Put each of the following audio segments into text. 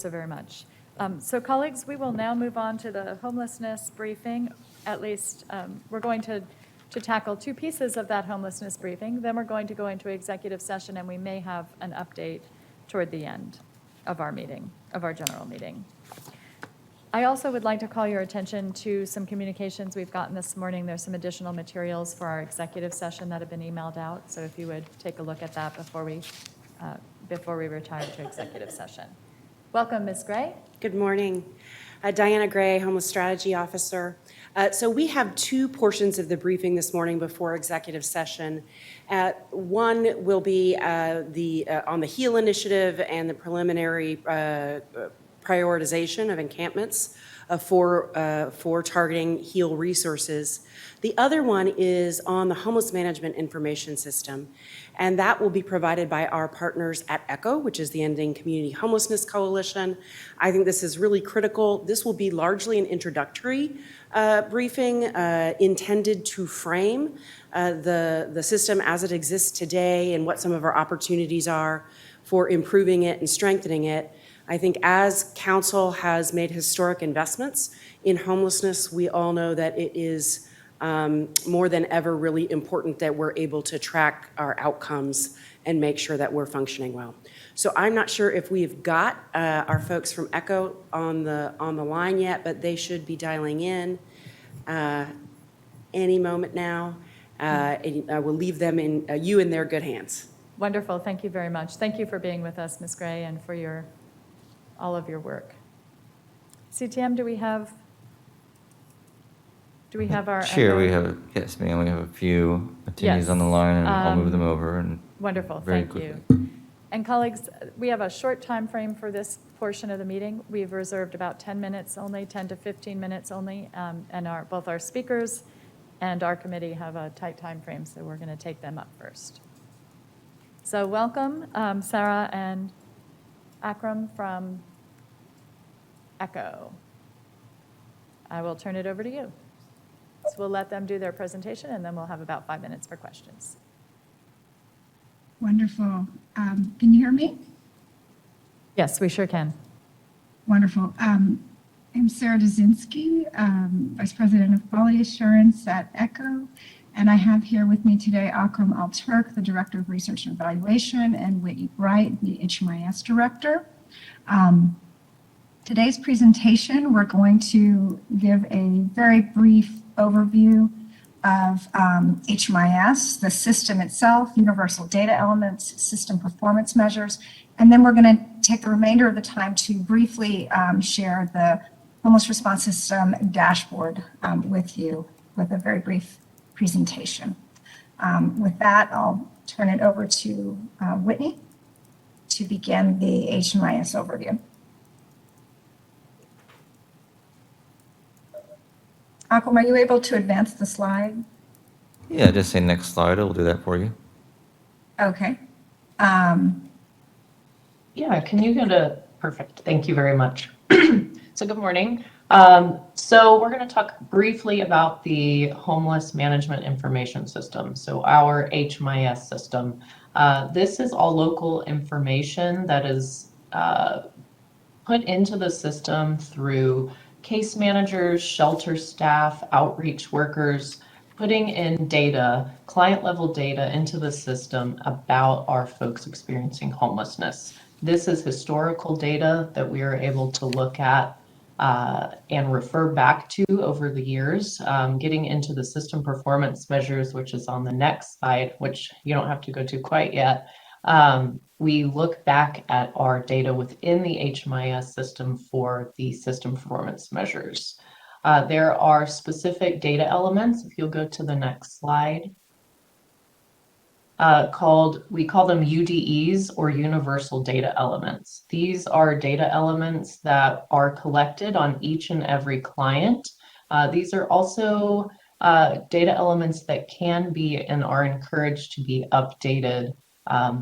so very much. So colleagues, we will now move on to the homelessness briefing. At least we're going to tackle two pieces of that homelessness briefing. Then we're going to go into executive session, and we may have an update toward the end of our meeting, of our general meeting. I also would like to call your attention to some communications we've gotten this morning. There's some additional materials for our executive session that have been emailed out. So if you would take a look at that before we retire to executive session. Welcome, Ms. Gray. Good morning. Diana Gray, Homeless Strategy Officer. So we have two portions of the briefing this morning before executive session. One will be on the HEAL initiative and the preliminary prioritization of encampments for targeting HEAL resources. The other one is on the homeless management information system, and that will be provided by our partners at ECHO, which is the Ending Community Homelessness Coalition. I think this is really critical. This will be largely an introductory briefing intended to frame the system as it exists today and what some of our opportunities are for improving it and strengthening it. I think as Council has made historic investments in homelessness, we all know that it is more than ever really important that we're able to track our outcomes and make sure that we're functioning well. So I'm not sure if we've got our folks from ECHO on the line yet, but they should be dialing in any moment now. I will leave them in their good hands. Wonderful. Thank you very much. Thank you for being with us, Ms. Gray, and for all of your work. CTM, do we have our Sure, ECHO? yes, ma'am, we have a few attendees on the line, and I'll move them over. And wonderful, very thank quickly. you. And colleagues, we have a short time frame for this portion of the meeting. We've reserved about 10 minutes only, 10 to 15 minutes only, and both our speakers and our committee have a tight time frame, so we're going to take them up first. So welcome, Sarah and Akram from ECHO. I will turn it over to you. So we'll let them do their presentation, and then we'll have about 5 minutes for questions. Wonderful. Can you hear me? Yes, we sure can. Wonderful. I'm Sarah Dzinski, Vice President of Quality Assurance at ECHO, and I have here with me today Akram Al-Turk, the Director of Research and Evaluation, and Whitney Bright, the HMIS Director. Today's presentation, we're going to give a very brief overview of HMIS, the system itself, universal data elements, system performance measures, and then we're going to take the remainder of the time to briefly share the homeless response system dashboard with you with a very brief presentation. With that, I'll turn it over to Whitney to begin the HMIS overview. Akram, are you able to advance the slide? Yeah, just say next slide. I'll do that for you. Okay. Yeah, can you go to, perfect. Thank you very much. So good morning. So we're going to talk briefly about the Homeless Management Information System, so our HMIS system. This is all local information that is put into the system through case managers, shelter staff, outreach workers, putting in data, client level data into the system about our folks experiencing homelessness. This is historical data that we are able to look at and refer back to over the years, getting into the system performance measures, which is on the next slide, which you don't have to go to quite yet. We look back at our data within the HMIS system for the system performance measures. There are specific data elements, if you'll go to the next slide, we call them UDEs, or universal data elements. These are data elements that are collected on each and every client. These are also data elements that can be and are encouraged to be updated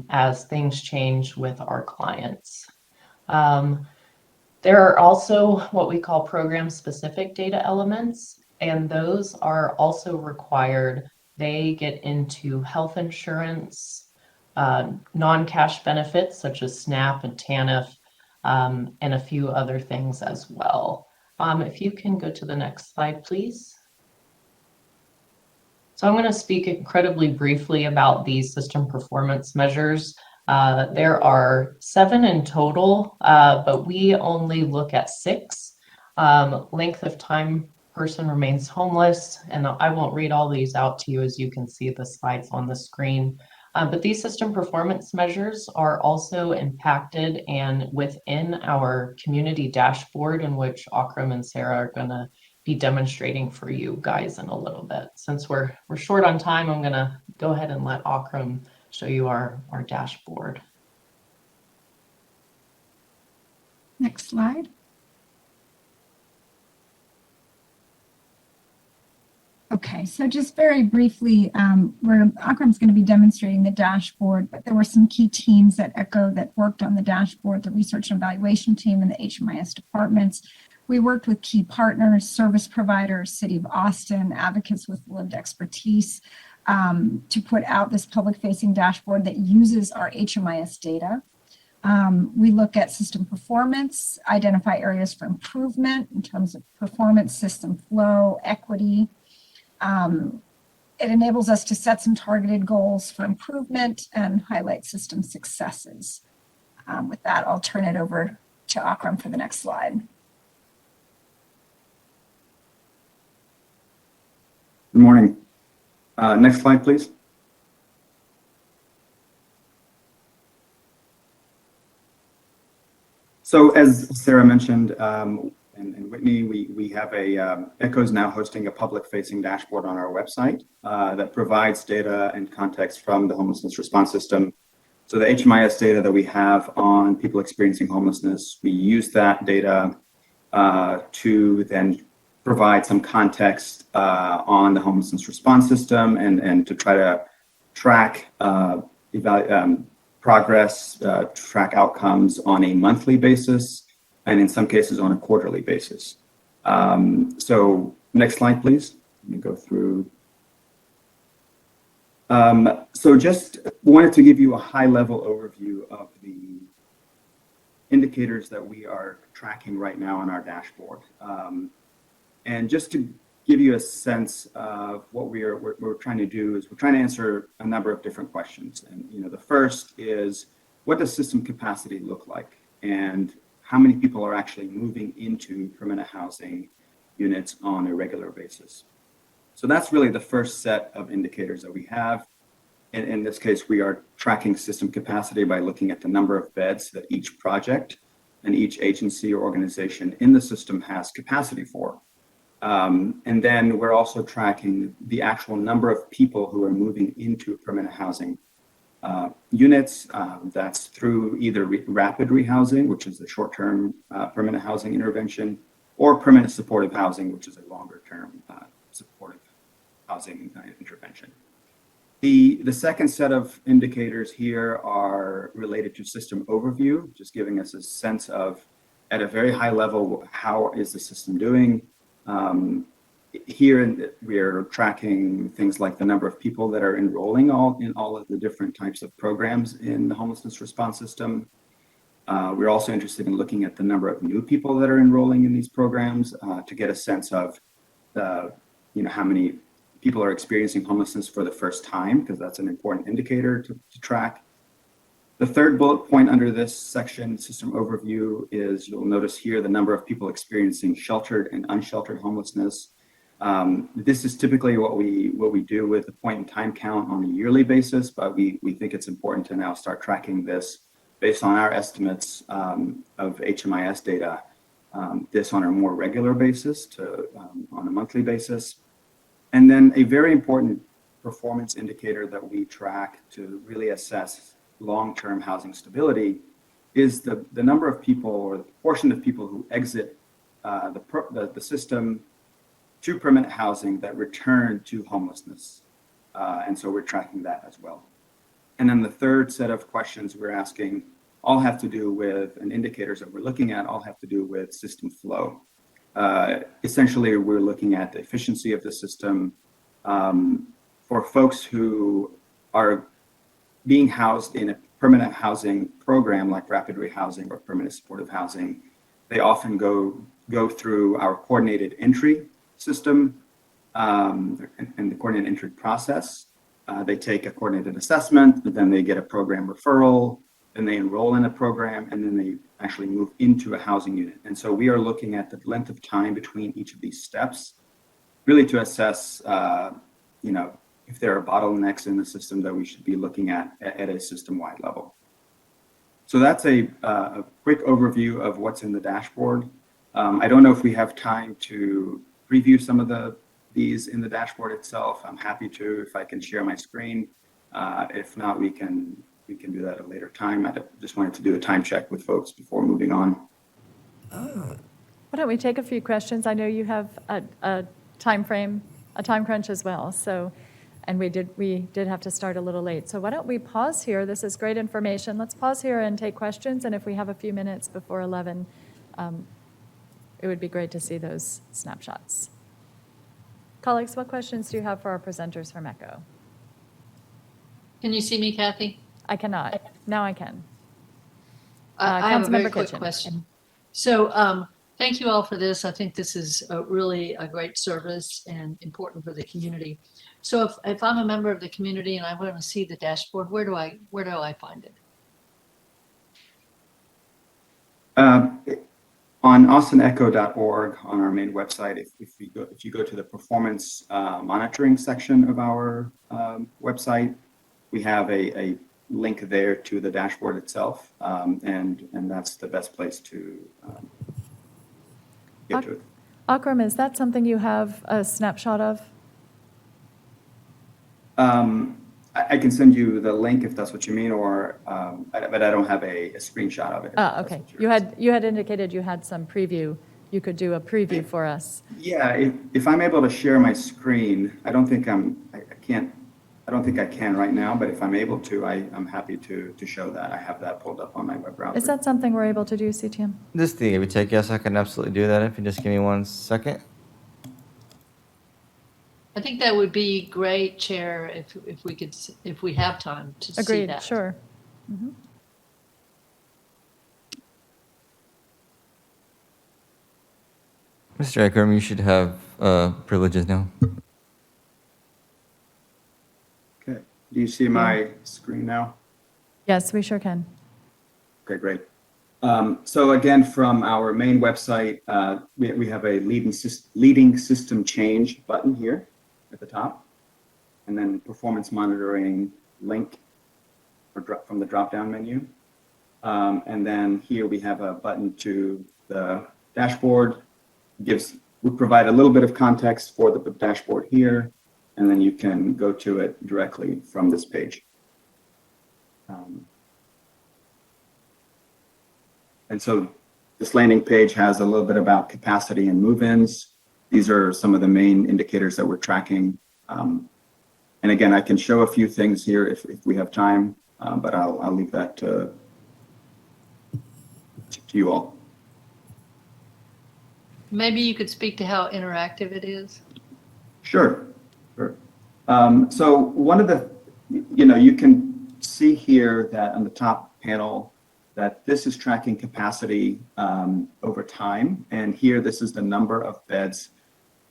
as things change with our clients. There are also what we call program-specific data elements, and those are also required. They get into health insurance, non-cash benefits such as SNAP and TANF, and a few other things as well. If you can go to the next slide, please. So I'm going to speak incredibly briefly about these system performance measures. There are 7 in total, but we only look at 6. Length of time person remains homeless, and I won't read all these out to you as you can see the slides on the screen. But these system performance measures are also impacted and within our community dashboard, in which Akram and Sarah are going to be demonstrating for you guys in a little bit. Since we're short on time, I'm going to go ahead and let Akram show you our dashboard. Next slide. Okay, so just very briefly, Akram's going to be demonstrating the dashboard, but there were some key teams at ECHO that worked on the dashboard, the research and evaluation team and the HMIS departments. We worked with key partners, service providers, City of Austin, advocates with lived expertise to put out this public-facing dashboard that uses our HMIS data. We look at system performance, identify areas for improvement in terms of performance, system flow, equity. It enables us to set some targeted goals for improvement and highlight system successes. With that, I'll turn it over to Akram for the next slide. Good morning. Next slide, please. So as Sarah mentioned, and Whitney, we have ECHO is now hosting a public-facing dashboard on our website that provides data and context from the homelessness response system. So the HMIS data that we have on people experiencing homelessness, we use that data to then provide some context on the homelessness response system and to try to track progress, track outcomes on a monthly basis, and in some cases on a quarterly basis. So next slide, please. Let me go through. So just wanted to give you a high-level overview of the indicators that we are tracking right now on our dashboard. And just to give you a sense of what we're trying to do is we're trying to answer a number of different questions. And the first is, what does system capacity look like? And how many people are actually moving into permanent housing units on a regular basis? So that's really the first set of indicators that we have. And in this case, we are tracking system capacity by looking at the number of beds that each project and each agency or organization in the system has capacity for. And then we're also tracking the actual number of people who are moving into permanent housing units. That's through either rapid rehousing, which is the short-term permanent housing intervention, or permanent supportive housing, which is a longer-term supportive housing intervention. The second set of indicators here are related to system overview, just giving us a sense of, at a very high level, how is the system doing? Here we're tracking things like the number of people that are enrolling in all of the different types of programs in the homelessness response system. We're also interested in looking at the number of new people that are enrolling in these programs to get a sense of how many people are experiencing homelessness for the first time, because that's an important indicator to track. The third bullet point under this section, system overview, is you'll notice here the number of people experiencing sheltered and unsheltered homelessness. This is typically what we do with a point in time count on a yearly basis, but we think it's important to now start tracking this based on our estimates of HMIS data, this on a more regular basis on a monthly basis. And then a very important performance indicator that we track to really assess long-term housing stability is the number of people, or the proportion of people who exit the system to permanent housing that return to homelessness. And so we're tracking that as well. And then the third set of questions we're asking all have to do with, and indicators that we're looking at all have to do with system flow. Essentially, we're looking at the efficiency of the system for folks who are being housed in permanent housing program like rapid rehousing or permanent supportive housing, they often go through our coordinated entry system and the coordinated entry process. They take a coordinated assessment, but then they get a program referral, then they enroll in a program, and then they actually move into a housing unit. And so we are looking at the length of time between each of these steps, really to assess, if there are bottlenecks in the system that we should be looking at a system-wide level. So that's a quick overview of what's in the dashboard. I don't know if we have time to preview some of these in the dashboard itself. I'm happy to, if I can share my screen. If not, we can do that at a later time. I just wanted to do a time check with folks before moving on. Why don't we take a few questions? I know you have a time frame, a time crunch as well. So, and we did have to start a little late. So why don't we pause here? This is great information. Let's pause here and take questions. And if we have a few minutes before 11, it would be great to see those snapshots. Colleagues, what questions do you have for our presenters from ECHO? Can you see me, Kathy? I cannot. Now I can. I have a very Councilmember quick Kitchen. question. So thank you all for this. I think this is really a great service and important for the community. So if I'm a member of the community and I want to see the dashboard, where do I find it? On austinecho.org, on our main website, if you go to the performance monitoring section of our website, we have a link there to the dashboard itself, and that's the best place to get to it. Akram, is that something you have a snapshot of? I can send you the link if that's what you mean, or but I don't have a screenshot of it. Okay. You had indicated you had some preview. You could do a preview for us. Yeah, if I'm able to share my screen, I don't think I can right now, but if I'm able to, I'm happy to show that. I have that pulled up on my web browser. Is that something we're able to do, CTM? This thing, if you take, yes, I can absolutely do that if you just give me 1 second. I think that would be great, Chair, if we have time to see Agreed, that. sure. Mhm. Mr. Akram, you should have privileges now. Okay. Do you see my screen now? Yes, we sure can. Okay, great. So again, from our main website, we have a leading system change button here at the top, and then performance monitoring link from the drop-down menu. And then here we have a button to the dashboard. We provide a little bit of context for the dashboard here, and then you can go to it directly from this page. And so this landing page has a little bit about capacity and move-ins. These are some of the main indicators that we're tracking. And again, I can show a few things here if we have time, but I'll leave that to you all. Maybe you could speak to how interactive it is. Sure. So one of the, you can see here that on the top panel that this is tracking capacity over time. And here, this is the number of beds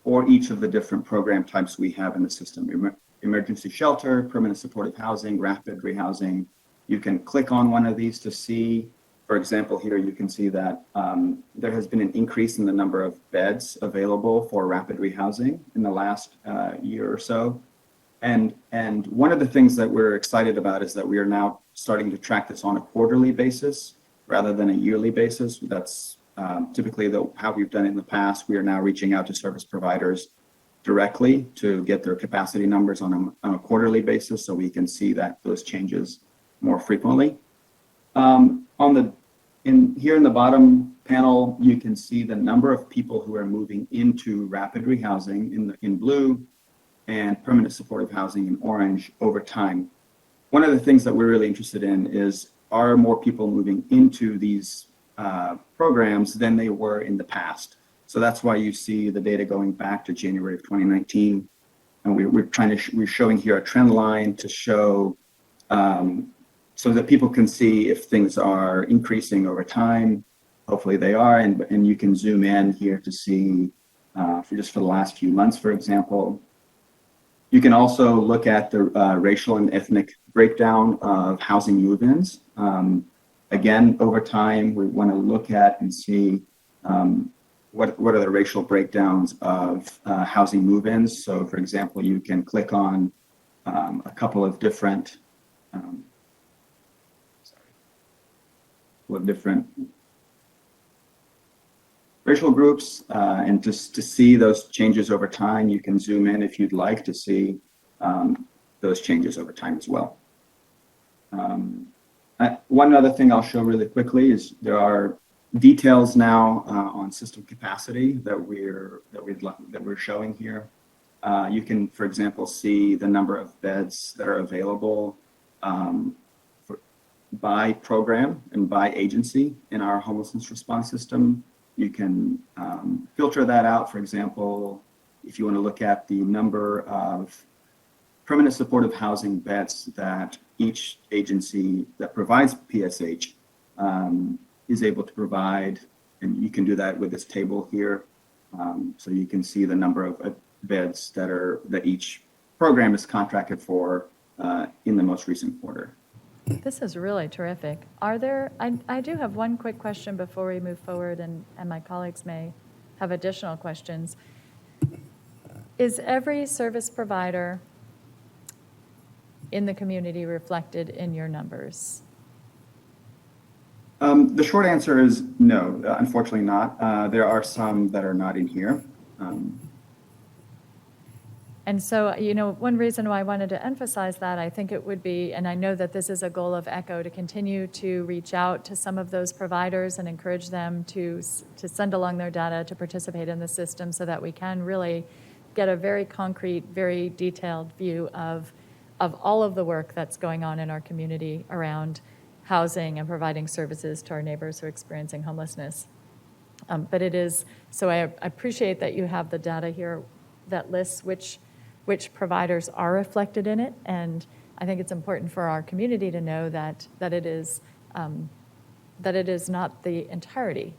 for each of the different program types we have in the system. Emergency shelter, permanent supportive housing, rapid rehousing. You can click on one of these to see, for example, here you can see that there has been an increase in the number of beds available for rapid rehousing in the last year or so. And one of the things that we're excited about is that we are now starting to track this on a quarterly basis rather than a yearly basis. That's typically how we've done it in the past. We are now reaching out to service providers directly to get their capacity numbers on a quarterly basis so we can see those changes more frequently. Here in the bottom panel, you can see the number of people who are moving into rapid rehousing in blue and permanent supportive housing in orange over time. One of the things that we're really interested in is, are more people moving into these programs than they were in the past? So that's why you see the data going back to January of 2019. And we're showing here a trend line to show so that people can see if things are increasing over time. Hopefully they are, and you can zoom in here to see for the last few months, for example. You can also look at the racial and ethnic breakdown of housing move-ins. Again, over time, we want to look at and see what are the racial breakdowns of housing move-ins. So, for example, you can click on a couple of different racial groups, and just to see those changes over time. You can zoom in if you'd like to see those changes over time as well. One other thing I'll show really quickly is there are details now on system capacity that we're showing here. You can, for example, see the number of beds that are available by program and by agency in our homelessness response system. You can filter that out. For example, if you want to look at the number of permanent supportive housing beds that each agency that provides PSH is able to provide, and you can do that with this table here. So you can see the number of beds that each program is contracted for in the most recent quarter. This is really terrific. I do have one quick question before we move forward, and my colleagues may have additional questions. Is every service provider in the community reflected in your numbers? The short answer is no, unfortunately not. There are some that are not in here. And so, one reason why I wanted to emphasize that, I think it would be, and I know that this is a goal of ECHO, to continue to reach out to some of those providers and encourage them to send along their data, to participate in the system, so that we can really get a very concrete, very detailed view of all of the work that's going on in our community around housing and providing services to our neighbors who are experiencing homelessness. But it is, so I appreciate that you have the data here that lists which providers are reflected in it, and I think it's important for our community to know that it is not the entirety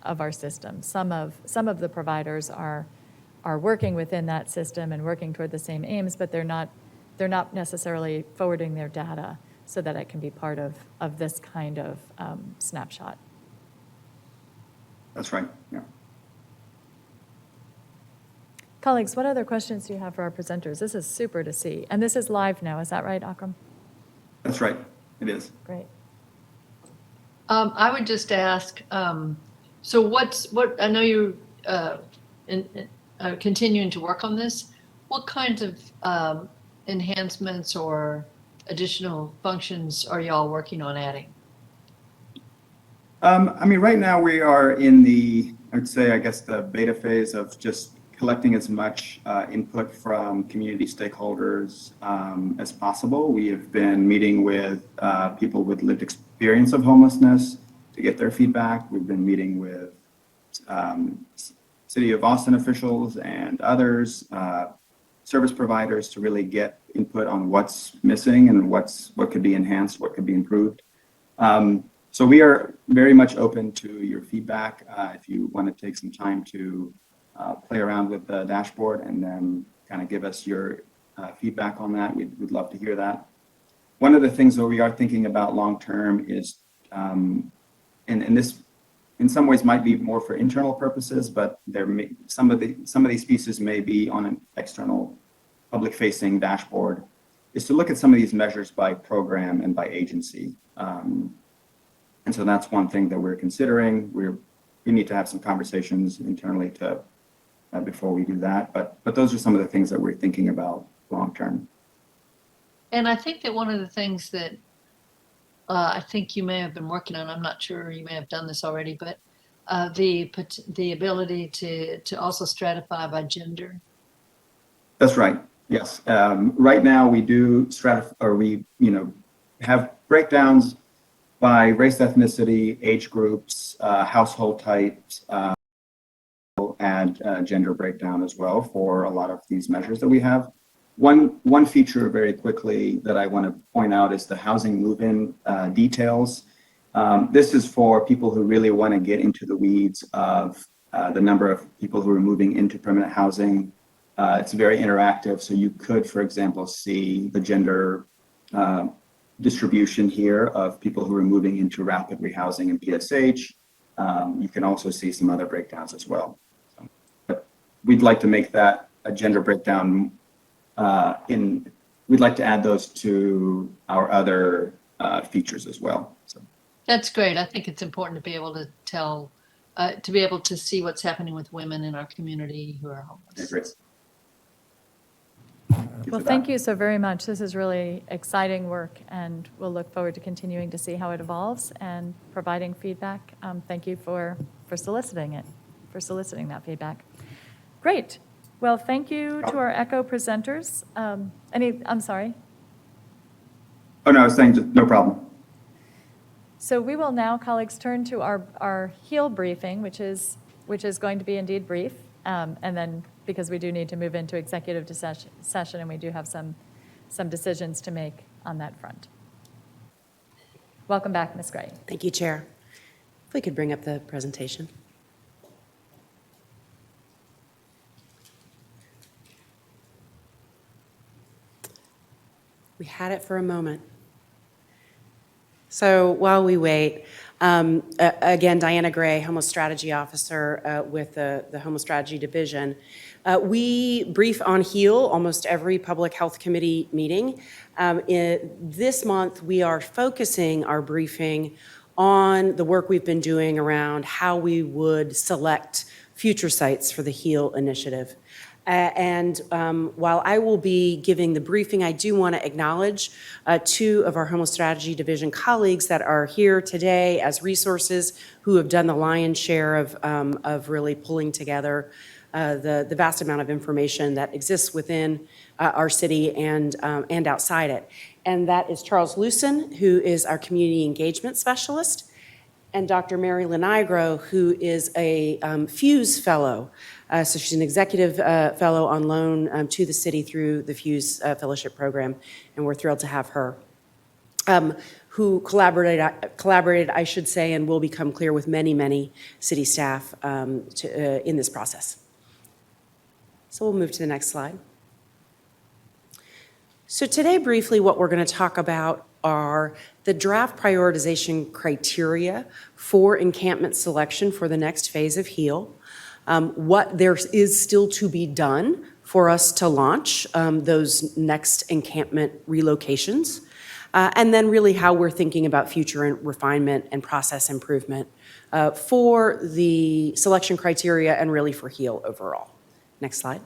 of our system. Some of the providers are working within that system and working toward the same aims, but they're not necessarily forwarding their data so that it can be part of this kind of snapshot. That's right, yeah. Colleagues, what other questions do you have for our presenters? This is super to see. And this is live now, is that right, Akram? That's right, it is. Great. I would just ask, so what I know you continuing to work on this. What kinds of enhancements or additional functions are y'all working on adding? Right now we are in the, I guess, the beta phase of just collecting as much input from community stakeholders as possible. We have been meeting with people with lived experience of homelessness to get their feedback. We've been meeting with City of Austin officials and others, service providers, to really get input on what's missing and what could be enhanced, what could be improved. So we are very much open to your feedback. If you want to take some time to play around with the dashboard and then kind of give us your feedback on that, we'd love to hear that. One of the things that we are thinking about long term is, and this in some ways might be more for internal purposes, but some of these pieces may be on an external public facing dashboard, is to look at some of these measures by program and by agency. And so that's one thing that we're considering. We need to have some conversations internally before we do that. But those are some of the things that we're thinking about long term. And I think that one of the things that I think you may have been working on, I'm not sure, you may have done this already, but the ability to also stratify by gender. That's right. Yes. Right now we do stratify, or we have breakdowns by race, ethnicity, age groups, household types, and gender breakdown as well for a lot of these measures that we have. One feature very quickly that I want to point out is the housing move-in details. This is for people who really want to get into the weeds of the number of people who are moving into permanent housing. It's very interactive, so you could, for example, see the gender distribution here of people who are moving into rapid rehousing and PSH. You can also see some other breakdowns as well. But we'd like to make that a gender breakdown we'd like to add those to our other features as well. So. That's great. I think it's important to be able to tell, to be able to see what's happening with women in our community who are homeless. Great. Well, thank you so very much. This is really exciting work, and we'll look forward to continuing to see how it evolves and providing feedback. Thank you for soliciting it, for soliciting that feedback. Great. Well, thank you to our ECHO presenters. I'm sorry. Oh, no, I was saying just no problem. So we will now, colleagues, turn to our HEAL briefing, which is going to be indeed brief, and then because we do need to move into executive session, and we do have some decisions to make on that front. Welcome back, Ms. Gray. Thank you, Chair. If we could bring up the presentation. We had it for a moment. So while we wait, again, Diana Gray, Homeless Strategy Officer with the Homeless Strategy Division. We brief on HEAL almost every Public Health Committee meeting. This month, we are focusing our briefing on the work we've been doing around how we would select future sites for the HEAL initiative. While I will be giving the briefing, I do want to acknowledge two of our Homeless Strategy Division colleagues that are here today as resources who have done the lion's share of really pulling together the vast amount of information that exists within our city and outside it. And that is Charles Lucen, who is our Community Engagement Specialist, and Dr. Mary Lenigro, who is a FUSE Fellow. So she's an executive fellow on loan to the city through the FUSE Fellowship Program, and we're thrilled to have her. Who collaborated, I should say, and will become clear with many city staff in this process. So we'll move to the next slide. So today, briefly, what we're going to talk about are the draft prioritization criteria for encampment selection for the next phase of HEAL, what there is still to be done for us to launch those next encampment relocations, and then really how we're thinking about future refinement and process improvement for the selection criteria and really for HEAL overall. Next slide.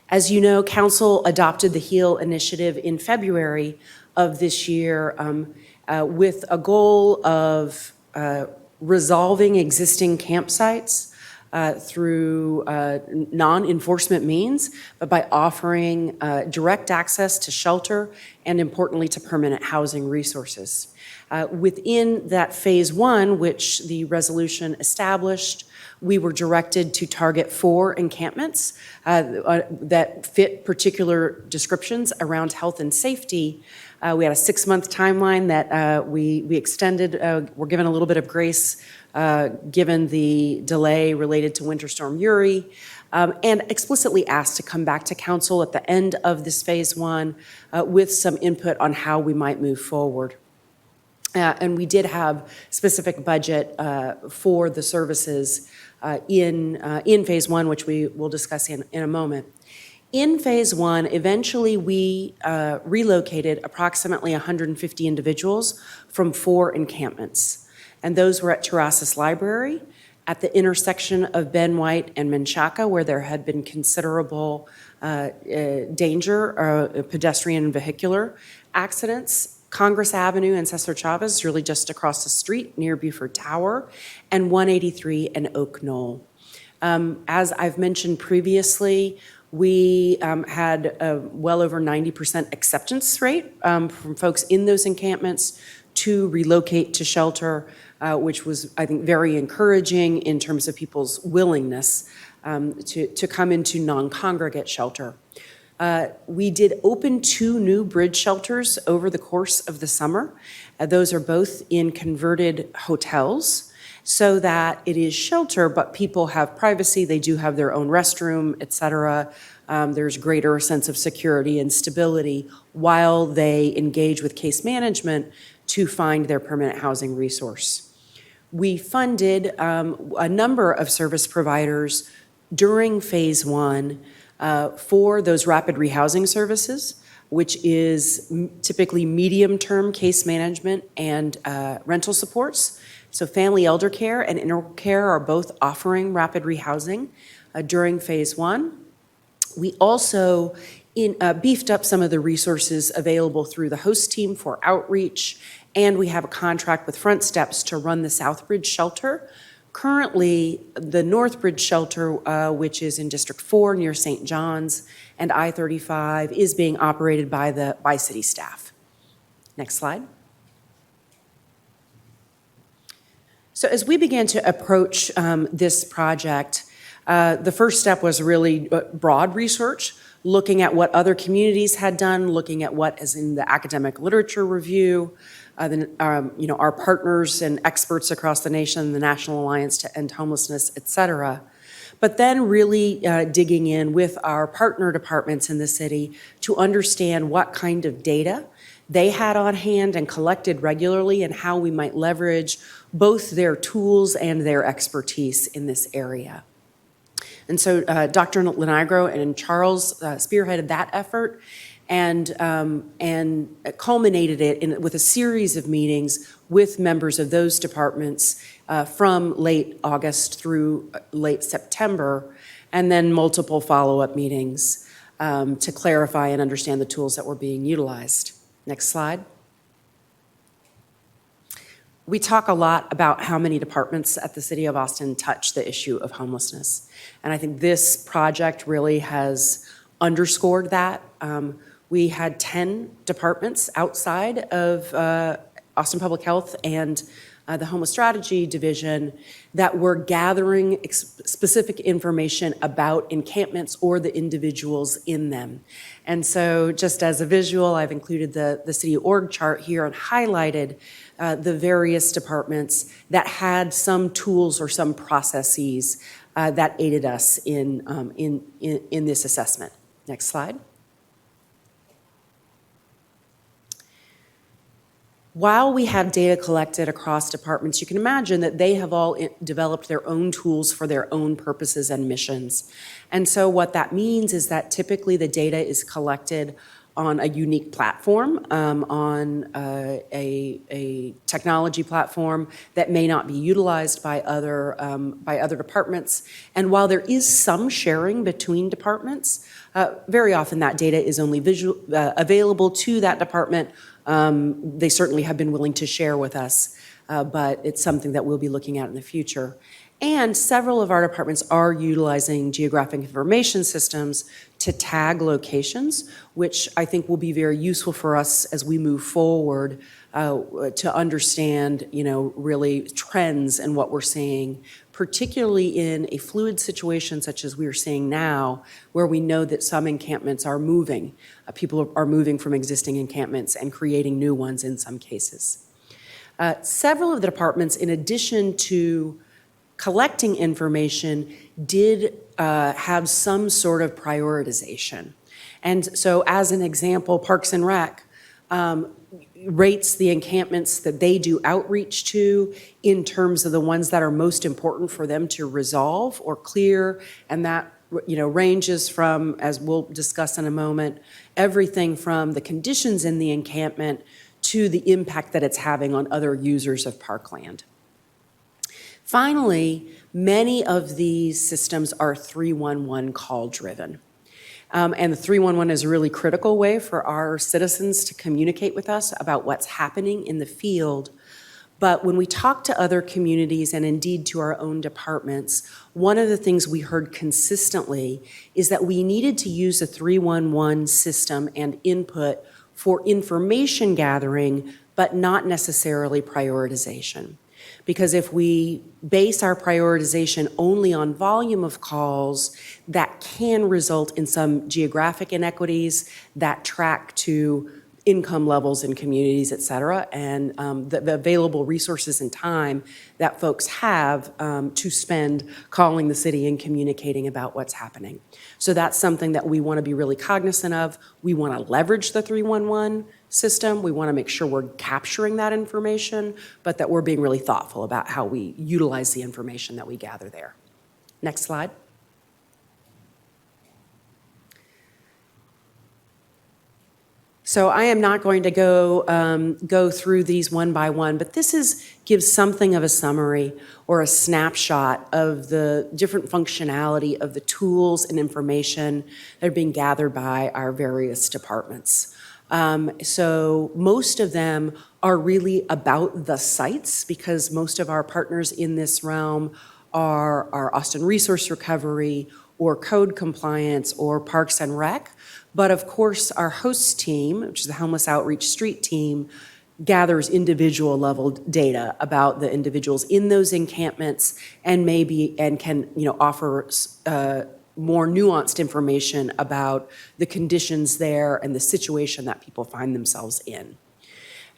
As you know, Council adopted the HEAL initiative in February of this year with a goal of resolving existing campsites through non-enforcement means, but by offering direct access to shelter and, importantly, to permanent housing resources. Within that phase one, which the resolution established, we were directed to target 4 encampments that fit particular descriptions around health and safety. We had a 6-month timeline that we extended. We're given a little bit of grace given the delay related to Winter Storm Uri, and explicitly asked to come back to council at the end of this phase one with some input on how we might move forward. And we did have specific budget for the services in phase one, which we will discuss in a moment. In phase one, eventually we relocated approximately 150 individuals from 4 encampments. And those were at Terrasses Library, at the intersection of Ben White and Menchaca, where there had been considerable danger, pedestrian and vehicular accidents, Congress Avenue and Cesar Chavez, really just across the street near Buford Tower, and 183 and Oak Knoll. As I've mentioned previously, we had a well over 90% acceptance rate from folks in those encampments to relocate to shelter, which was, I think, very encouraging in terms of people's willingness to come into non-congregate shelter. We did open 2 new bridge shelters over the course of the summer. Those are both in converted hotels so that it is shelter, but people have privacy. They do have their own restroom, et cetera. There's greater sense of security and stability while they engage with case management to find their permanent housing resource. We funded a number of service providers during phase 1 for those rapid rehousing services, which is typically medium-term case management and rental supports. So family elder care and integral care are both offering rapid rehousing during phase 1. We also beefed up some of the resources available through the host team for outreach, and we have a contract with Front Steps to run the Southbridge shelter. Currently, the Northbridge shelter, which is in District 4 near St. John's and I-35, is being operated by city staff. Next slide. So as we began to approach this project, the first step was really broad research, looking at what other communities had done, looking at what is in the academic literature review, our partners and experts across the nation, the National Alliance to End Homelessness, et cetera. But then really digging in with our partner departments in the city to understand what kind of data they had on hand and collected regularly and how we might leverage both their tools and their expertise in this area. And so Dr. Lenigro and Charles spearheaded that effort and culminated it with a series of meetings with members of those departments from late August through late September, and then multiple follow-up meetings to clarify and understand the tools that were being utilized. Next slide. We talk a lot about how many departments at the City of Austin touch the issue of homelessness. And I think this project really has underscored that. We had 10 departments outside of Austin Public Health and the Homeless Strategy Division that were gathering specific information about encampments or the individuals in them. And so just as a visual, I've included the city org chart here and highlighted the various departments that had some tools or some processes that aided us in this assessment. Next slide. While we have data collected across departments, you can imagine that they have all developed their own tools for their own purposes and missions. And so what that means is that typically the data is collected on a unique platform, on a technology platform that may not be utilized by other departments. And while there is some sharing between departments, very often that data is only available to that department. They certainly have been willing to share with us, but it's something that we'll be looking at in the future. And several of our departments are utilizing geographic information systems to tag locations, which I think will be very useful for us as we move forward to understand, really trends and what we're seeing, particularly in a fluid situation such as we're seeing now, where we know that some encampments are moving. People are moving from existing encampments and creating new ones in some cases. Several of the departments, in addition to collecting information, did have some sort of prioritization. And so as an example, Parks and Rec rates the encampments that they do outreach to in terms of the ones that are most important for them to resolve or clear, and that ranges from, as we'll discuss in a moment, everything from the conditions in the encampment to the impact that it's having on other users of parkland. Finally, many of these systems are 311 call driven. And the 311 is a really critical way for our citizens to communicate with us about what's happening in the field. But when we talk to other communities and indeed to our own departments, one of the things we heard consistently is that we needed to use a 311 system and input for information gathering, but not necessarily prioritization. Because if we base our prioritization only on volume of calls, that can result in some geographic inequities that track to income levels in communities, et cetera, and the available resources and time that folks have to spend calling the city and communicating about what's happening. So that's something that we want to be really cognizant of. We want to leverage the 311 system. We want to make sure we're capturing that information, but that we're being really thoughtful about how we utilize the information that we gather there. Next slide. So I am not going to go through these one by one, but this gives something of a summary or a snapshot of the different functionality of the tools and information that are being gathered by our various departments. So most of them are really about the sites, because most of our partners in this realm are Austin Resource Recovery or Code Compliance or Parks and Rec. But of course, our host team, which is the Homeless Outreach Street team, gathers individual level data about the individuals in those encampments and can offer more nuanced information about the conditions there and the situation that people find themselves in.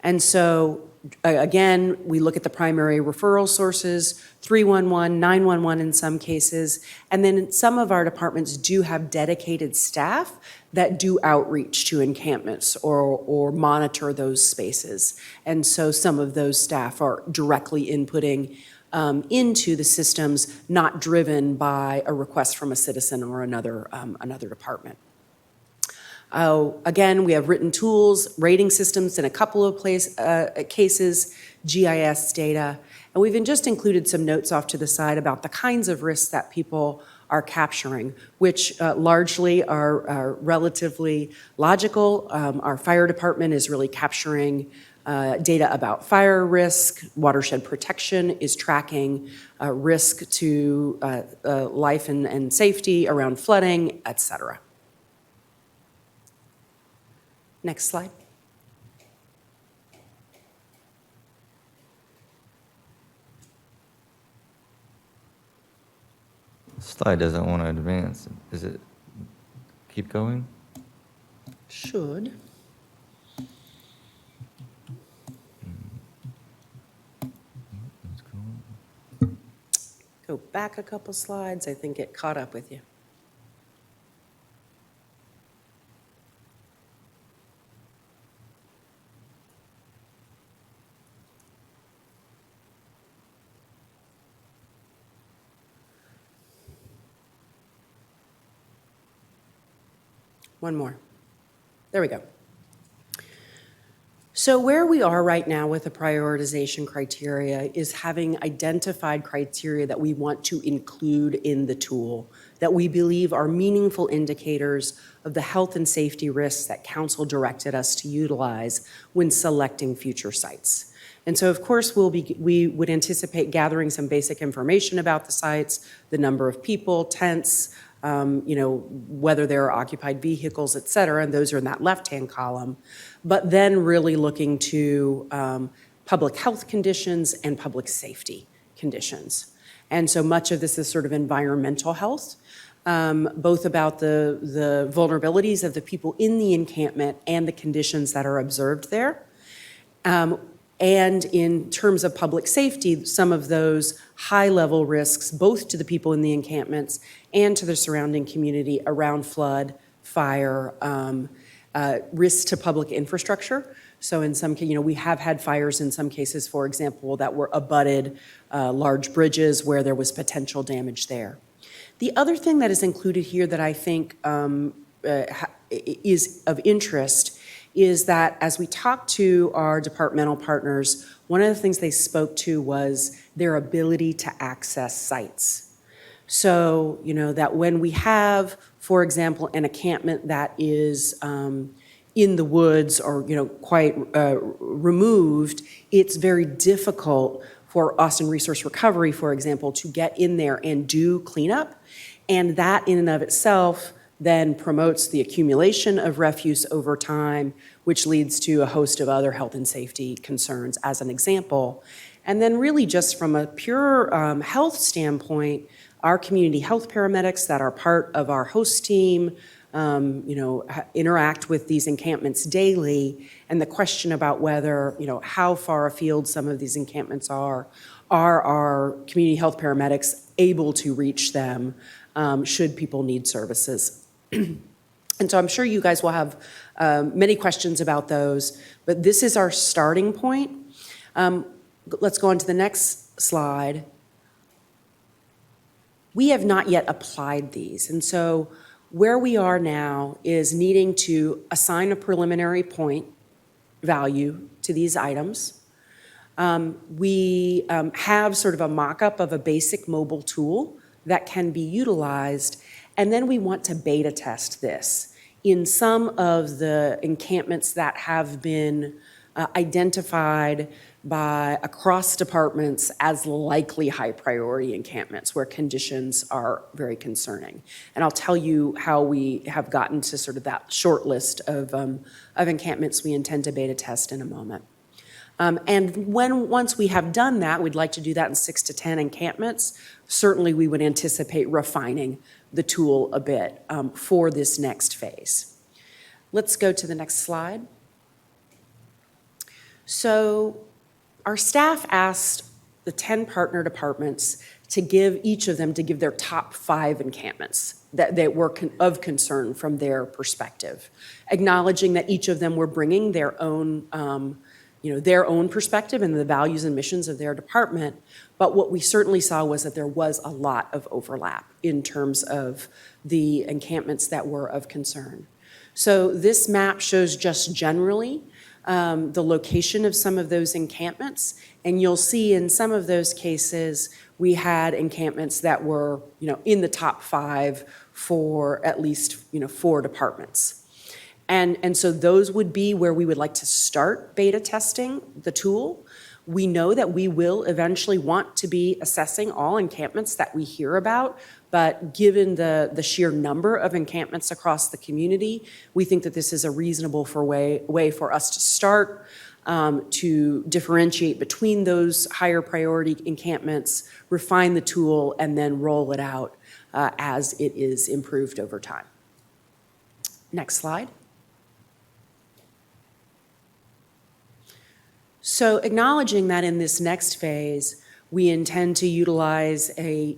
And so, again, we look at the primary referral sources, 311, 911 in some cases, and then some of our departments do have dedicated staff that do outreach to encampments or monitor those spaces. And so some of those staff are directly inputting into the systems, not driven by a request from a citizen or another department. Again, we have written tools, rating systems in a couple of cases, GIS data, and we've just included some notes off to the side about the kinds of risks that people are capturing, which largely are relatively logical. Our fire department is really capturing data about fire risk. Watershed protection is tracking risk to life and safety around flooding, et cetera. Next slide. Slide doesn't want to advance. Is it keep going? Should. Go back a couple slides. I think it caught up with you. One more. There we go. So where we are right now with the prioritization criteria is having identified criteria that we want to include in the tool that we believe are meaningful indicators of the health and safety risks that council directed us to utilize when selecting future sites. And so, of course, we would anticipate gathering some basic information about the sites, the number of people, tents, whether there are occupied vehicles, et cetera, and those are in that left-hand column, but then really looking to public health conditions and public safety conditions. And so much of this is sort of environmental health, both about the vulnerabilities of the people in the encampment and the conditions that are observed there. And in terms of public safety, some of those high-level risks, both to the people in the encampments and to the surrounding community around flood, fire, risks to public infrastructure. So in some cases, we have had fires in some cases, for example, that were abutted large bridges where there was potential damage there. The other thing that is included here that I think is of interest is that as we talk to our departmental partners, one of the things they spoke to was their ability to access sites. So, that when we have, for example, an encampment that is in the woods or, quite removed, it's very difficult for Austin Resource Recovery, for example, to get in there and do cleanup. And that in and of itself then promotes the accumulation of refuse over time, which leads to a host of other health and safety concerns, as an example. And then really just from a pure health standpoint, our community health paramedics that are part of our host team, interact with these encampments daily, and the question about whether, how far afield some of these encampments are our community health paramedics able to reach them should people need services? And so I'm sure you guys will have many questions about those, but this is our starting point. Let's go on to the next slide. We have not yet applied these, and so where we are now is needing to assign a preliminary point value to these items. We have sort of a mock-up of a basic mobile tool that can be utilized, and then we want to beta test this in some of the encampments that have been identified by across departments as likely high priority encampments where conditions are very concerning. And I'll tell you how we have gotten to sort of that short list of encampments we intend to beta test in a moment. And once we have done that, we'd like to do that in 6 to 10 encampments. Certainly we would anticipate refining the tool a bit for this next phase. Let's go to the next slide. So our staff asked the 10 partner departments to give each of them to give their top 5 encampments that were of concern from their perspective, acknowledging that each of them were bringing their own perspective and the values and missions of their department. But what we certainly saw was that there was a lot of overlap in terms of the encampments that were of concern. So this map shows just generally the location of some of those encampments, and you'll see in some of those cases we had encampments that were in the top 5 for at least 4 departments. And so those would be where we would like to start beta testing the tool. We know that we will eventually want to be assessing all encampments that we hear about, but given the sheer number of encampments across the community, we think that this is a reasonable way for us to start to differentiate between those higher priority encampments, refine the tool, and then roll it out as it is improved over time. Next slide. So acknowledging that in this next phase, we intend to utilize I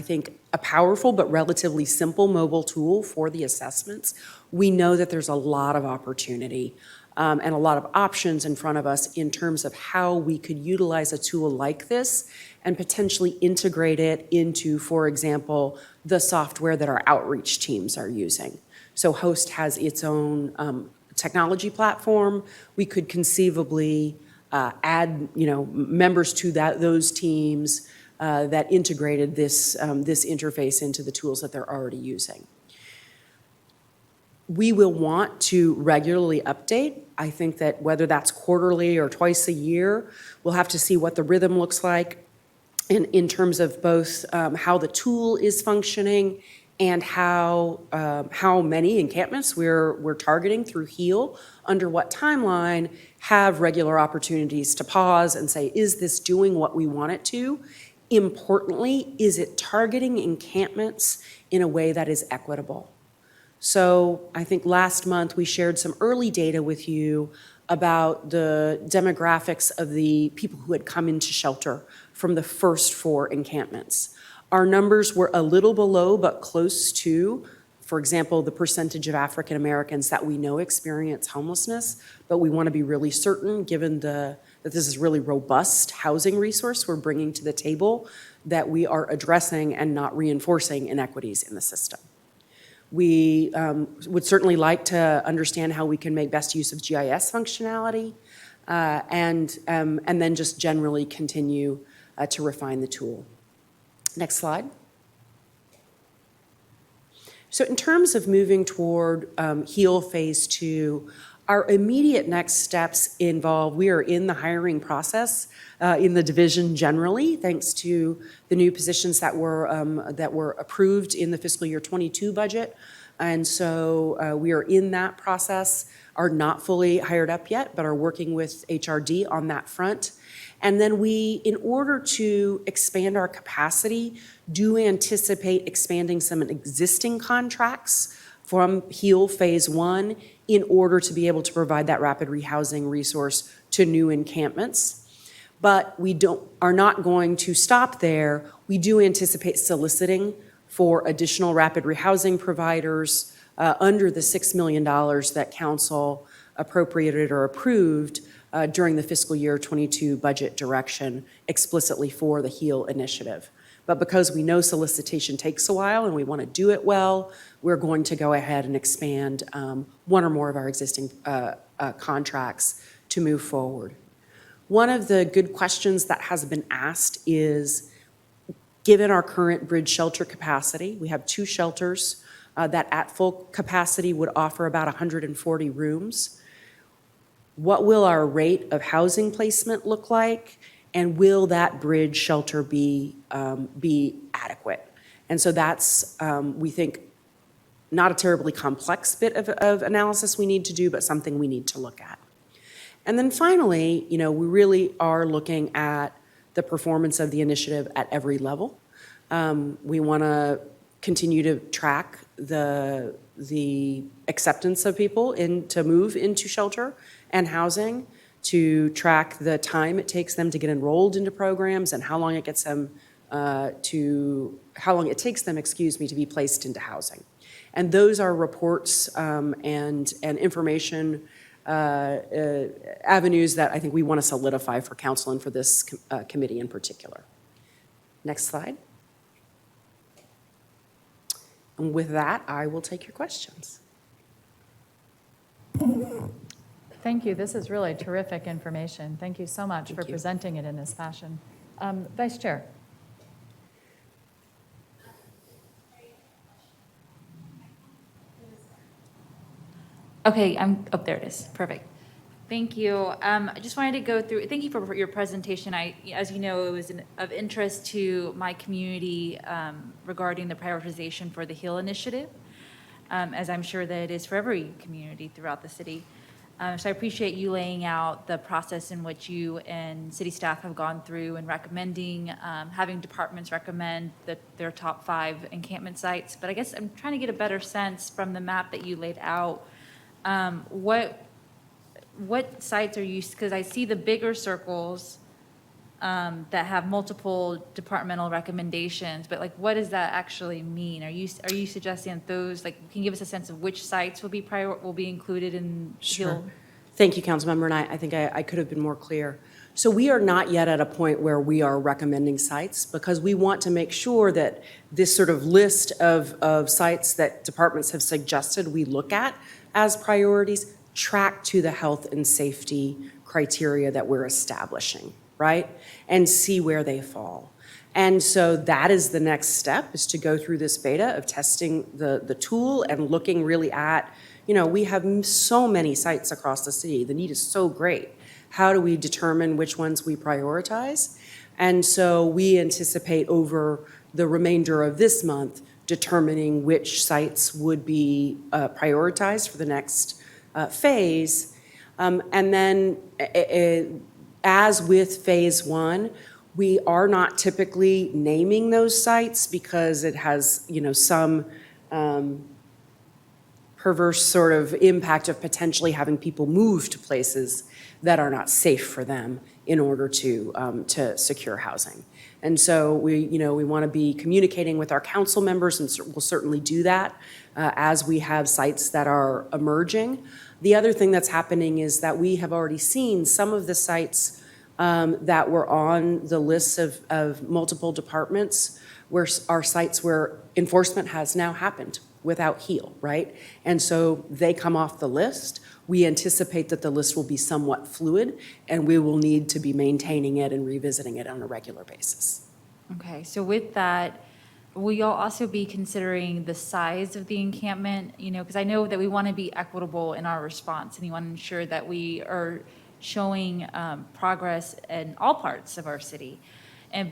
think, a powerful but relatively simple mobile tool for the assessments. We know that there's a lot of opportunity and a lot of options in front of us in terms of how we could utilize a tool like this and potentially integrate it into, for example, the software that our outreach teams are using. So Host has its own technology platform. We could conceivably add, members to those teams that integrated this interface into the tools that they're already using. We will want to regularly update. I think that whether that's quarterly or twice a year, we'll have to see what the rhythm looks like in terms of both how the tool is functioning and how many encampments we're targeting through HEAL, under what timeline, have regular opportunities to pause and say, is this doing what we want it to? Importantly, is it targeting encampments in a way that is equitable? So I think last month we shared some early data with you about the demographics of the people who had come into shelter from the first 4 encampments. Our numbers were a little below, but close to, for example, the percentage of African Americans that we know experience homelessness, but we want to be really certain, given that this is really robust housing resource we're bringing to the table, that we are addressing and not reinforcing inequities in the system. We would certainly like to understand how we can make best use of GIS functionality and then just generally continue to refine the tool. Next slide. So in terms of moving toward HEAL Phase 2, our immediate next steps involve, we are in the hiring process in the division generally, thanks to the new positions that were approved in the fiscal year 22 budget. And so we are in that process, are not fully hired up yet, but are working with HRD on that front. And then we, in order to expand our capacity, do anticipate expanding some existing contracts from HEAL Phase 1 in order to be able to provide that rapid rehousing resource to new encampments. But we are not going to stop there. We do anticipate soliciting for additional rapid rehousing providers under the $6 million that council appropriated or approved during the fiscal year 22 budget direction explicitly for the HEAL initiative. But because we know solicitation takes a while and we want to do it well, we're going to go ahead and expand one or more of our existing contracts to move forward. One of the good questions that has been asked is, given our current bridge shelter capacity, we have 2 shelters that at full capacity would offer about 140 rooms. What will our rate of housing placement look like? And will that bridge shelter be adequate? And so that's, we think, not a terribly complex bit of analysis we need to do, but something we need to look at. And then finally, we really are looking at the performance of the initiative at every level. We want to continue to track the acceptance of people to move into shelter and housing, to track the time it takes them to get enrolled into programs and how long it takes them, to be placed into housing. And those are reports and information avenues that I think we want to solidify for council and for this committee in particular. Next slide. And with that, I will take your questions. Thank you. This is really terrific information. Thank you so much for presenting it in this fashion. Vice Chair. Okay, there it is. Perfect. Thank you. I just wanted to go through, thank you for your presentation. As you know, it was of interest to my community regarding the prioritization for the HEAL initiative, as I'm sure that it is for every community throughout the city. So I appreciate you laying out the process in which you and city staff have gone through and recommending, having departments recommend their top 5 encampment sites. But I guess I'm trying to get a better sense from the map that you laid out. What sites are you, because I see the bigger circles that have multiple departmental recommendations, but what does that actually mean? Are you suggesting that those, can you give us a sense of which sites will be included in HEAL? Thank you, Councilmember, and I think I could have been more clear. So we are not yet at a point where we are recommending sites, because we want to make sure that this sort of list of sites that departments have suggested we look at as priorities track to the health and safety criteria that we're establishing, right? And see where they fall. And so that is the next step, is to go through this beta of testing the tool and looking really at, we have so many sites across the city. The need is so great. How do we determine which ones we prioritize? And so we anticipate over the remainder of this month determining which sites would be prioritized for the next phase. And then as with phase 1, we are not typically naming those sites because it has, some perverse sort of impact of potentially having people move to places that are not safe for them in order to secure housing. And so we want to be communicating with our council members, and we'll certainly do that as we have sites that are emerging. The other thing that's happening is that we have already seen some of the sites that were on the lists of multiple departments where are sites where enforcement has now happened without HEAL, right? And so they come off the list. We anticipate that the list will be somewhat fluid, and we will need to be maintaining it and revisiting it on a regular basis. Okay, so with that, will y'all also be considering the size of the encampment? Because I know that we want to be equitable in our response, and we want to ensure that we are showing progress in all parts of our city.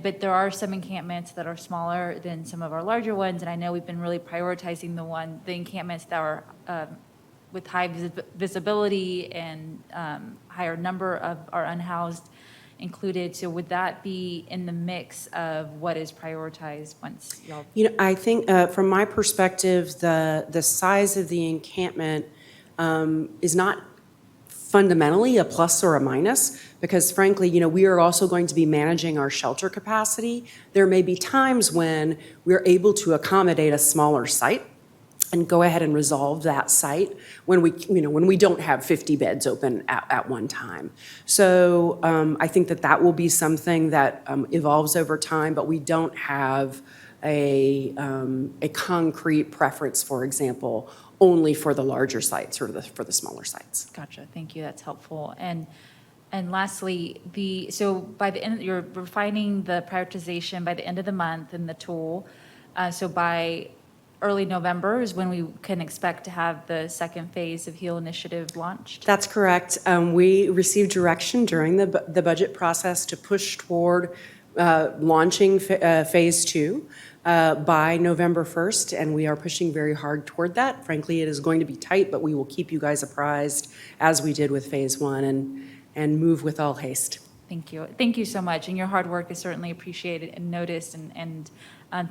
But there are some encampments that are smaller than some of our larger ones, and I know we've been really prioritizing the encampments that are with high visibility and higher number of our unhoused included. So would that be in the mix of what is prioritized once y'all? You know, I think from my perspective, the size of the encampment is not fundamentally a plus or a minus, because frankly, you know, we are also going to be managing our shelter capacity. There may be times when we're able to accommodate a smaller site and go ahead and resolve that site when we don't have 50 beds open at one time. So I think that will be something that evolves over time, but we don't have a concrete preference, for example, only for the larger sites or for the smaller sites. Gotcha, thank you, that's helpful. And lastly, so by the end, you're refining the prioritization by the end of the month in the tool. So by early November is when we can expect to have the second phase of HEAL initiative launched? That's correct. We received direction during the budget process to push toward launching phase 2 by November 1st, and we are pushing very hard toward that. Frankly, it is going to be tight, but we will keep you guys apprised as we did with phase 1 and move with all haste. Thank you. Thank you so much. And your hard work is certainly appreciated and noticed, and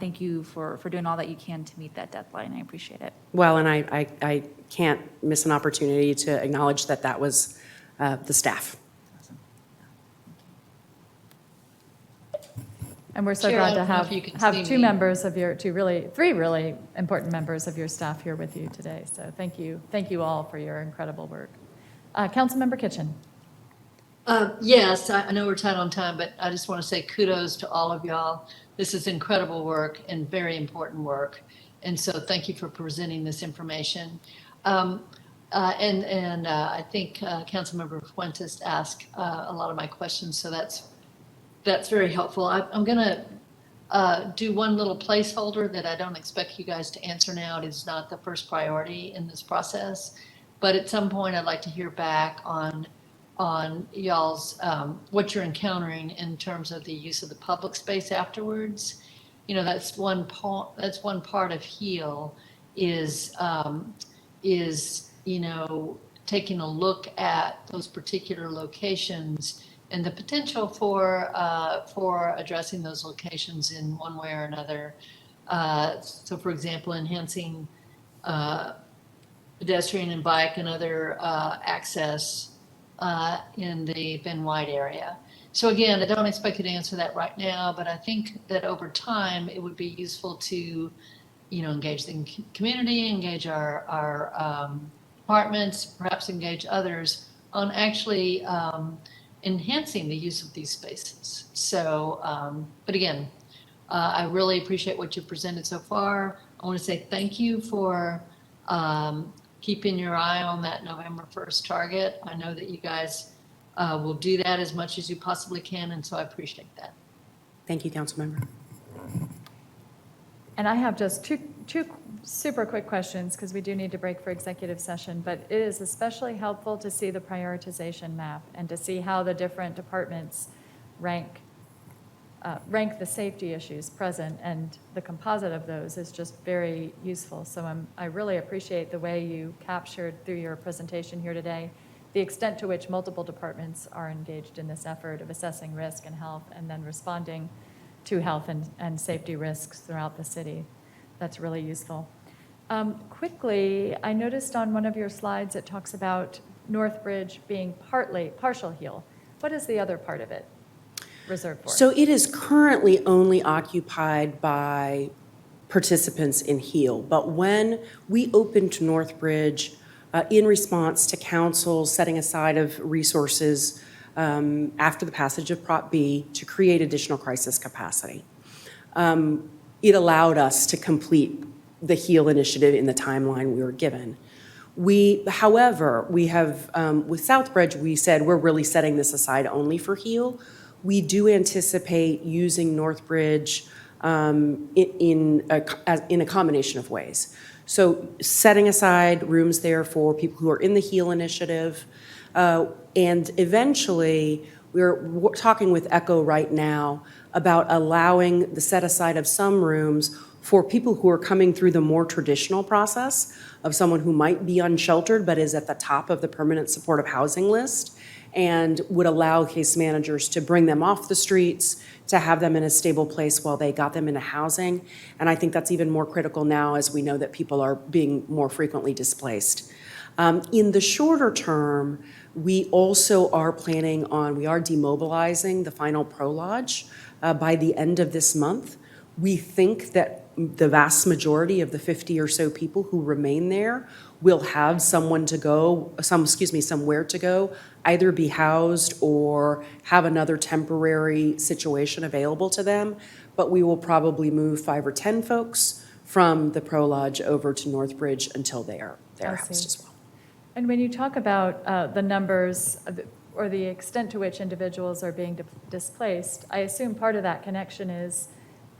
thank you for doing all that you can to meet that deadline. I appreciate it. Well, and I can't miss an opportunity to acknowledge that was the staff. And we're so Chair, glad I to don't know if you can have see three really important members of your staff here with you today. So thank you all for your incredible work. Councilmember Kitchen. Yes, I know we're tight on time, but I just want to say kudos to all of y'all. This is incredible work and very important work. And so thank you for presenting this information. I think Councilmember Fuentes asked a lot of my questions, so that's very helpful. I'm going to do one little placeholder that I don't expect you guys to answer now. It is not the first priority in this process, but at some point I'd like to hear back on y'all's what you're encountering in terms of the use of the public space afterwards. You know, that's one part of HEAL is you know, taking a look at those particular locations and the potential for addressing those locations in one way or another. So, for example, enhancing pedestrian and bike and other access in the Ben White area. So again, I don't expect you to answer that right now, but I think that over time it would be useful to, you know, engage the community, engage our departments, perhaps engage others on actually enhancing the use of these spaces. So, but again, I really appreciate what you've presented so far. I want to say thank you for keeping your eye on that November 1st target. I know that you guys will do that as much as you possibly can, and so I appreciate that. Thank you, Councilmember. And I have just two super quick questions because we do need to break for executive session, but it is especially helpful to see the prioritization map and to see how the different departments rank the safety issues present, and the composite of those is just very useful. So I really appreciate the way you captured through your presentation here today the extent to which multiple departments are engaged in this effort of assessing risk and health and then responding to health and safety risks throughout the city. That's really useful. Quickly, I noticed on one of your slides it talks about Northbridge being partial HEAL. What is the other part of it reserved for? So it is currently only occupied by participants in HEAL, but when we opened Northbridge in response to council setting aside of resources after the passage of Prop B to create additional crisis capacity, it allowed us to complete the HEAL initiative in the timeline we were given. However, we have, with Southbridge, we said we're really setting this aside only for HEAL. We do anticipate using Northbridge in a combination of ways. So setting aside rooms there for people who are in the HEAL initiative, and eventually we're talking with ECHO right now about allowing the set aside of some rooms for people who are coming through the more traditional process of someone who might be unsheltered but is at the top of the permanent supportive housing list, and would allow case managers to bring them off the streets, to have them in a stable place while they got them into housing. And I think that's even more critical now as we know that people are being more frequently displaced. In the shorter term, we also are planning on, we are demobilizing the final Pro Lodge by the end of this month. We think that the vast majority of the 50 or so people who remain there will have somewhere to go, either be housed or have another temporary situation available to them. But we will probably move 5 or 10 folks from the Pro Lodge over to Northbridge until they are I housed see. as well. And when you talk about the numbers or the extent to which individuals are being displaced, I assume part of that connection is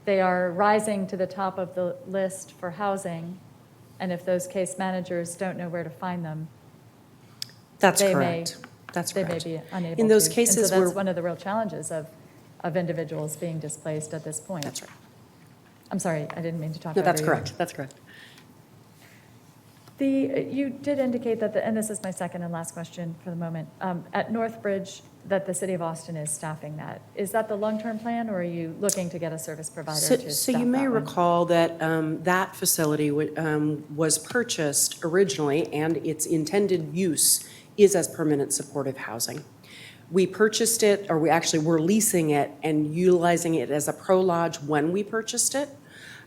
they are rising to the top of the list for housing, and if those case managers don't know where to find them, That's they correct. That's they correct. may be unable to. In those And cases so that's where, one of the real challenges of individuals being displaced at this point. that's right. I'm sorry, I didn't mean to talk No, over that's you. correct. That's correct. You did indicate that, and this is my second and last question for the moment, at Northbridge, that the city of Austin is staffing that. Is that the long-term plan, or are you looking to get a service provider to staff So you may that one? recall that that facility was purchased originally, and its intended use is as permanent supportive housing. We purchased it, or we're leasing it and utilizing it as a Pro Lodge when we purchased it.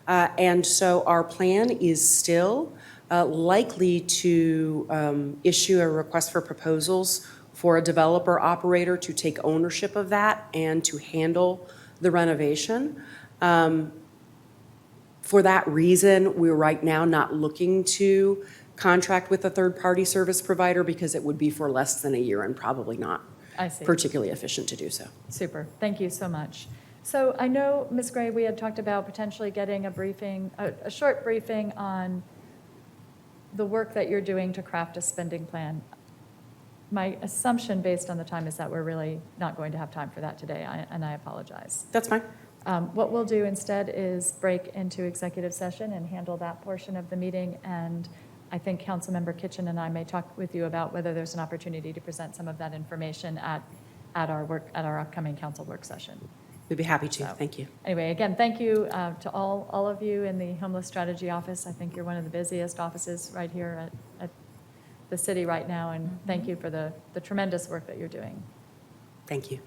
And so our plan is still likely to issue a request for proposals for a developer operator to take ownership of that and to handle the renovation. For that reason, we're right now not looking to contract with a third-party service provider because it would be for less than a year and probably not I see. particularly efficient to do so. Super. Thank you so much. So I know, Ms. Gray, we had talked about potentially getting a briefing, a short briefing on the work that you're doing to craft a spending plan. My assumption, based on the time, is that we're really not going to have time for that today, and I apologize. That's fine. What we'll do instead is break into executive session and handle that portion of the meeting, and I think Councilmember Kitchen and I may talk with you about whether there's an opportunity to present some of that information at our upcoming council work session. We'd be happy to. So, Thank you. Anyway, again, thank you to all of you in the Homeless Strategy Office. I think you're one of the busiest offices right here at the city right now, and thank you for the tremendous work that you're doing. Thank you.